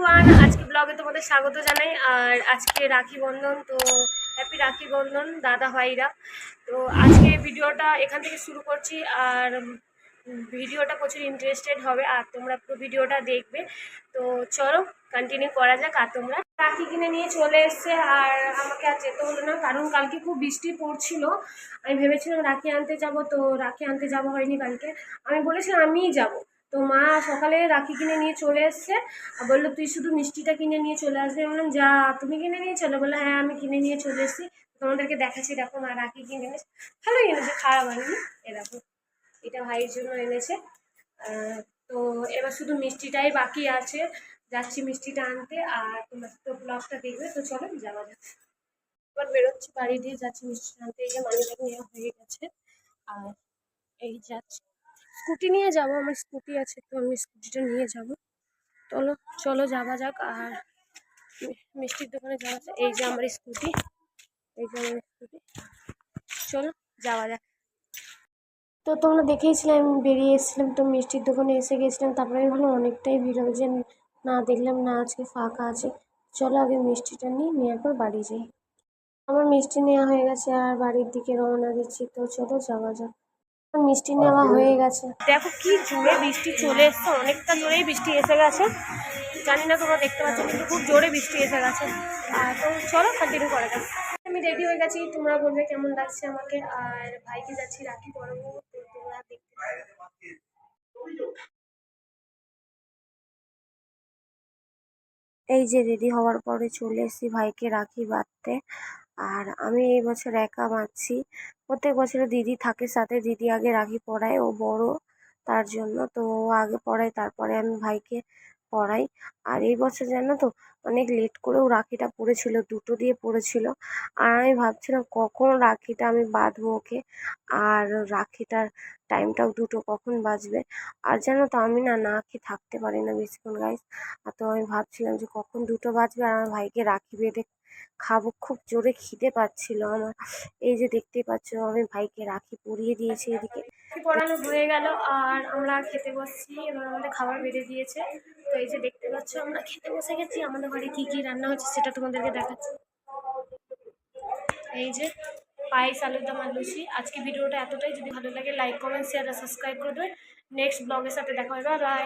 Everyone, আজকে ব্লগে তোমাদের স্বাগত জানাই। আর আজকে রাখি বন্ধন, তো হ্যাপি রাখি বন্ধন দাদা ভাইরা। তো আজকে ভিডিওটা এখান থেকে শুরু করছি। আর ভিডিওটা প্রচুর ইন্টারেস্টেড হবে আর তোমরা পুরো ভিডিওটা দেখবে। তো চলো কন্টিনিউ করা যাক। আর তোমরা রাখি কিনে নিয়ে চলে এসছে আর আমাকে আর যেতে হলো না, কারণ কালকে খুব বৃষ্টি পড়ছিল। আমি ভেবেছিলাম রাখি আনতে যাব, তো রাখি আনতে যাওয়া হয়নি কালকে। আমি বলেছিলাম আমিই যাব। তো মা সকালে রাখি কিনে নিয়ে চলে এসছে আর বললো তুই শুধু মিষ্টিটা কিনে নিয়ে চলে আসবে। আমি বললাম যা, তুমি কিনে নিয়ে চলে? বললো হ্যাঁ আমি কিনে নিয়ে চলে এসেছি, তোমাদেরকে দেখাচ্ছি। দেখো মা রাখি কিনে এনেছে, ভালোই এনেছে, খারাপ হয়নি। এরকম এটা ভাইয়ের জন্য এনেছে। তো এবার শুধু মিষ্টিটাই বাকি আছে, যাচ্ছি মিষ্টিটা আনতে। আর তোমরা তো ব্লগটা দেখবে, তো চলো যাওয়া যাক। এবার বেরোচ্ছি, বাড়ি দিয়ে যাচ্ছি মিষ্টি আনতে। এই যে মানিব্যাগ নেওয়া হয়ে গেছে আর এই যাচ্ছি। স্কুটি নিয়ে যাব, আমার স্কুটি আছে, তো আমি স্কুটিটা নিয়ে যাব। চলো চলো যাওয়া যাক। আর মিষ্টির দোকানে যাওয়া যাক। এই যে আমার স্কুটি, এই যে আমার স্কুটি, চলো যাওয়া যাক। তো তোমরা দেখেইছিলাম আমি বেরিয়ে এসেছিলাম, তো মিষ্টির দোকানে এসে গেছিলাম। তারপরে আমি ভাবলাম অনেকটাই ভিড় হবে, যে না দেখলাম না আজকে ফাঁকা আছে। চলো আগে মিষ্টিটা নিই, নেওয়ার পর বাড়ি যাই। আমার মিষ্টি নেওয়া হয়ে গেছে আর বাড়ির দিকে রওনা দিচ্ছি, তো চলো যাওয়া যাক। মিষ্টি নেওয়া হয়ে গেছে। দেখো কি জোরে বৃষ্টি চলে এসছে, অনেকটা জোরেই বৃষ্টি এসে গেছে। জানি না তোমরা দেখতে পাচ্ছ, কিন্তু খুব জোরে বৃষ্টি এসে গেছে। তো চলো কন্টিনিউ করা যাক। আমি রেডি হয়ে গেছি, তোমরা বলবে কেমন লাগছে আমাকে। আর ভাইকে যাচ্ছি রাখি পরাবো, তো তোমরা দেখতে পাবে। এই যে রেডি হওয়ার পরে চলে এসেছি ভাইকে রাখি বাঁধতে। আর আমি এই বছর একা বাঁধছি। প্রত্যেক বছরে দিদি থাকে সাথে, দিদি আগে রাখি পরায়, ও বড় তার জন্য। তো ও আগে পরায়, তারপরে আমি ভাইকে পরাই। আর এই বছর জানো তো অনেক লেট করেও রাখিটা পড়েছিল, দুটো দিয়ে পড়েছিল। আর আমি ভাবছিলাম কখন রাখিটা আমি বাঁধবো ওকে, আর রাখিটার টাইমটাও দুটো কখন বাজবে। আর জানো তো আমি না না খেয়ে থাকতে পারি না বেশিক্ষণ গাইস। আর তো আমি ভাবছিলাম যে কখন দুটো বাজবে আর আমার ভাইকে রাখি বেঁধে খাবো, খুব জোরে খিদে পাচ্ছিল আমার। এই যে দেখতেই পাচ্ছ আমি ভাইকে রাখি পরিয়ে দিয়েছি এদিকে। রাখি পরানো হয়ে গেল আর আমরা খেতে বসছি। এবার আমাদের খাবার বেড়ে দিয়েছে, তো এই যে দেখতে পাচ্ছ আমরা খেতে বসে গেছি। আমাদের ঘরে কি কি রান্না হচ্ছে সেটা তোমাদেরকে দেখাচ্ছি। এই যে পায়েস, আলুর দম আর লুচি। আজকে ভিডিওটা এতটাই, যদি ভালো লাগে লাইক কমেন্ট শেয়ার আর সাবস্ক্রাইব করে দেবে। নেক্সট ব্লগের সাথে দেখা হবে, বাই।